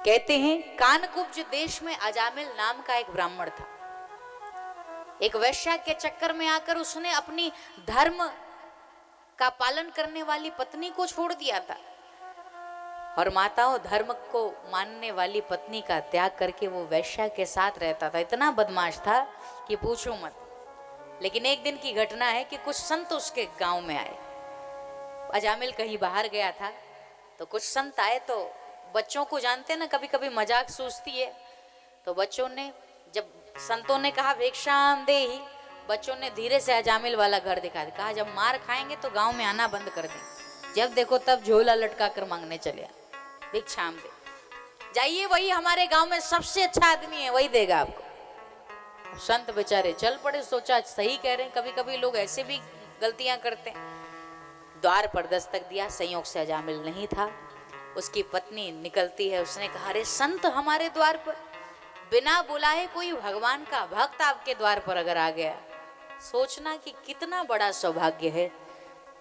कहते हैं कानकुब्ज देश में अजामिल नाम का एक ब्राह्मण था। एक वैश्या के चक्कर में आकर उसने अपनी धर्म का पालन करने वाली पत्नी को छोड़ दिया था और माताओं धर्म को मानने वाली पत्नी का त्याग करके वो वैश्या के साथ रहता था। इतना बदमाश था कि पूछो मत। लेकिन एक दिन की घटना है कि कुछ संत उसके गांव में आए। अजामिल कहीं बाहर गया था तो कुछ संत आए तो बच्चों को जानते ना कभी कभी मजाक सूझती है। तो बच्चों ने जब संतों ने कहा भिक्षाम देहि, बच्चों ने धीरे से अजामिल वाला घर दिखा दिया। कहा जब मार खाएंगे तो गांव में आना बंद कर दें। जब देखो तब झोला लटका कर मांगने चले भिक्षाम दे, जाइए वही हमारे गांव में सबसे अच्छा आदमी है, वही देगा आपको। संत बेचारे चल पड़े। सोचा सही कह रहे हैं, कभी कभी लोग ऐसे भी गलतियां करते हैं। द्वार पर दस्तक दिया, संयोग से अजामिल नहीं था। उसकी पत्नी निकलती है। उसने कहा अरे संत हमारे द्वार पर, बिना बुलाए कोई भगवान का भक्त आपके द्वार पर अगर आ गया, सोचना कि कितना बड़ा सौभाग्य है।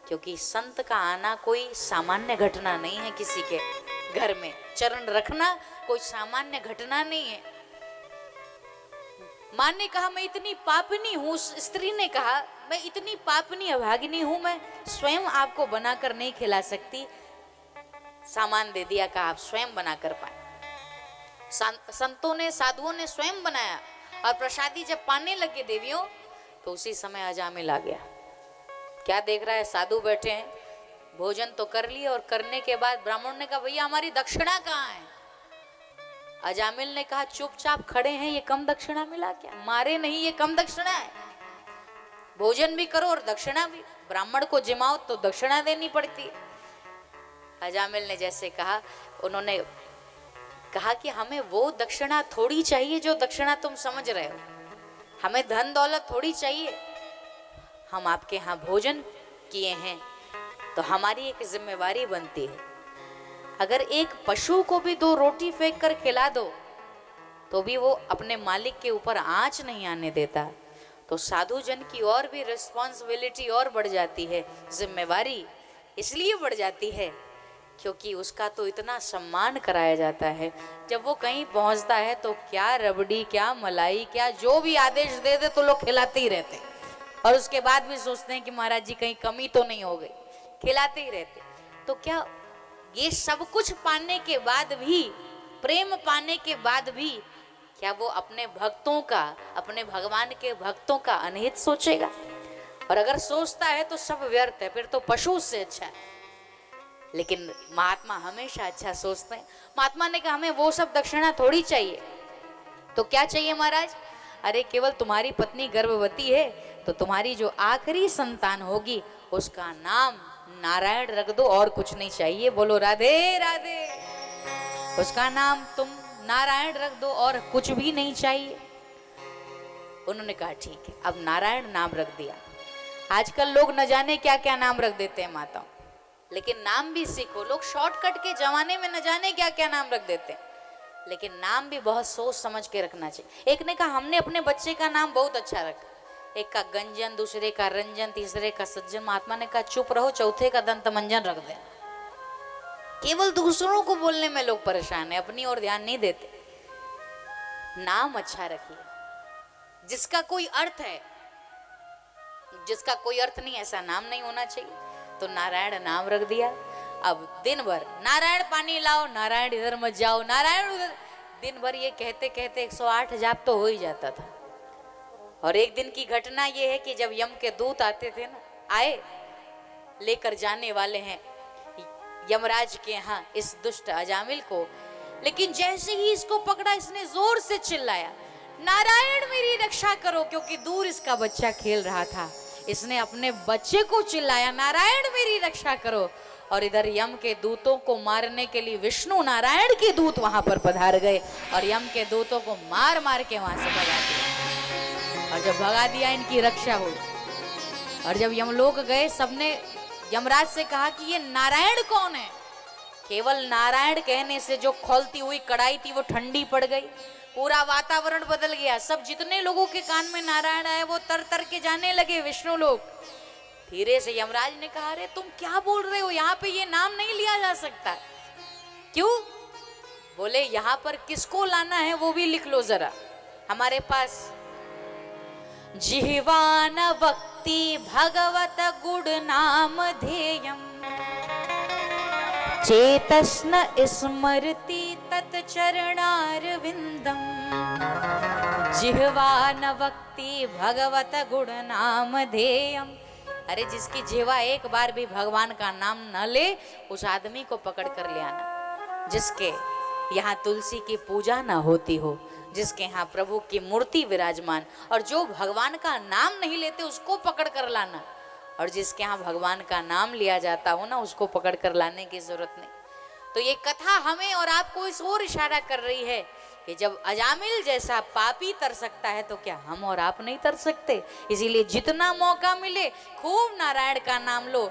क्योंकि संत का आना कोई सामान्य घटना नहीं है। किसी के घर में चरण रखना कोई सामान्य घटना नहीं है। मां ने कहा मैं इतनी पापनी हूँ, स्त्री ने कहा मैं इतनी पापनी अभागिनी हूं, मैं स्वयं आपको बनाकर नहीं खिला सकती। सामान दे दिया, कहा आप स्वयं बनाकर पाए। संतों ने साधुओं ने स्वयं बनाया और प्रसादी जब पाने लगे देवियों तो उसी समय अजामिल आ गया। क्या देख रहा है, साधु बैठे हैं, भोजन तो कर लिए और करने के बाद ब्राह्मण ने कहा भैया हमारी दक्षिणा कहाँ है। अजामिल ने कहा चुपचाप खड़े हैं, ये कम दक्षिणा मिला क्या? मारे नहीं, ये कम दक्षिणा है। भोजन भी करो और दक्षिणा भी, ब्राह्मण को जिमाओ तो दक्षिणा देनी पड़ती है। अजामिल ने जैसे कहा, उन्होंने कहा कि हमें वो दक्षिणा थोड़ी चाहिए जो दक्षिणा तुम समझ रहे हो, हमें धन दौलत थोड़ी चाहिए। हम आपके यहाँ भोजन किए हैं तो हमारी एक जिम्मेवारी बनती है। अगर एक पशु को भी 2 रोटी फेंक कर खिला दो तो भी वो अपने मालिक के ऊपर आंच नहीं आने देता, तो साधु जन की और भी रिस्पॉन्सिबिलिटी और बढ़ जाती है, जिम्मेवारी इसलिए बढ़ जाती है क्योंकि उसका तो इतना सम्मान कराया जाता है। जब वो कहीं पहुंचता है तो क्या रबड़ी, क्या मलाई, क्या जो भी आदेश दे दे तो लोग खिलाते ही रहते हैं और उसके बाद भी सोचते हैं कि महाराज जी कहीं कमी तो नहीं हो गई, खिलाते ही रहते। तो क्या ये सब कुछ पाने के बाद भी, प्रेम पाने के बाद भी, क्या वो अपने भक्तों का, अपने भगवान के भक्तों का अनहित सोचेगा? और अगर सोचता है तो सब व्यर्थ है, फिर तो पशु से अच्छा है। लेकिन महात्मा हमेशा अच्छा सोचते हैं। महात्मा ने कहा हमें वो सब दक्षिणा थोड़ी चाहिए। तो क्या चाहिए महाराज? अरे केवल तुम्हारी पत्नी गर्भवती है तो तुम्हारी जो आखिरी संतान होगी उसका नाम नारायण रख दो, और कुछ नहीं चाहिए। बोलो राधे राधे। उसका नाम तुम नारायण रख दो और कुछ भी नहीं चाहिए। उन्होंने कहा ठीक है। अब नारायण नाम रख दिया। आजकल लोग न जाने क्या क्या नाम रख देते हैं माताओं, लेकिन नाम भी सीखो। लोग शॉर्टकट के जमाने में न जाने क्या क्या नाम रख देते हैं, लेकिन नाम भी बहुत सोच समझ के रखना चाहिए। एक ने कहा हमने अपने बच्चे का नाम बहुत अच्छा रखा, एक का गंजन, दूसरे का रंजन, तीसरे का सज्जन। महात्मा ने कहा चुप रहो, चौथे का दंत मंजन रख दे। केवल दूसरों को बोलने में लोग परेशान है, अपनी ओर ध्यान नहीं देते। नाम अच्छा रखिए जिसका कोई अर्थ है, जिसका कोई अर्थ नहीं ऐसा नाम नहीं होना चाहिए। तो नारायण नाम रख दिया। अब दिन भर नारायण पानी लाओ, नारायण इधर मत जाओ, नारायण उधर, दिन भर ये कहते कहते 108 जाप तो हो ही जाता था। और एक दिन की घटना ये है कि जब यम के दूत आते थे ना, आए लेकर जाने वाले हैं यमराज के यहाँ इस दुष्ट अजामिल को, लेकिन जैसे ही इसको पकड़ा इसने जोर से चिल्लाया नारायण मेरी रक्षा करो, क्योंकि दूर इसका बच्चा खेल रहा था। इसने अपने बच्चे को चिल्लाया नारायण मेरी रक्षा करो, और इधर यम के दूतों को मारने के लिए विष्णु नारायण के दूत वहां पर पधार गए और यम के दूतों को मार मार के वहां से भगा दिया। और जब भगा दिया इनकी रक्षा हुई। और जब यमलोक गए सबने यमराज से कहा कि ये नारायण कौन है। केवल नारायण कहने से जो खौलती हुई कड़ाई थी वो ठंडी पड़ गई, पूरा वातावरण बदल गया। सब जितने लोगों के कान में नारायण आए वो तर तर के जाने लगे विष्णु लोग। धीरे से यमराज ने कहा अरे तुम क्या बोल रहे हो, यहाँ पे ये नाम नहीं लिया जा सकता। क्यों? बोले यहाँ पर किसको लाना है वो भी लिख लो जरा हमारे पास। जिह्वान वक्ति भगवत गुण नाम ध्येयम् चेतस्न स्मरति तत्चरणारविंदम। जिह्वान वक्ति भगवत गुण नाम ध्येयम्। अरे जिसकी जिह्वा एक बार भी भगवान का नाम न ले उस आदमी को पकड़ कर ले आना। जिसके यहाँ तुलसी की पूजा ना होती हो, जिसके यहाँ प्रभु की मूर्ति विराजमान, और जो भगवान का नाम नहीं लेते उसको पकड़ कर लाना, और जिसके यहाँ भगवान का नाम लिया जाता हो ना उसको पकड़ कर लाने की जरूरत नहीं। तो ये कथा हमें और आपको इस ओर इशारा कर रही है कि जब अजामिल जैसा पापी तर सकता है तो क्या हम और आप नहीं तर सकते। इसीलिए जितना मौका मिले खूब नारायण का नाम लो।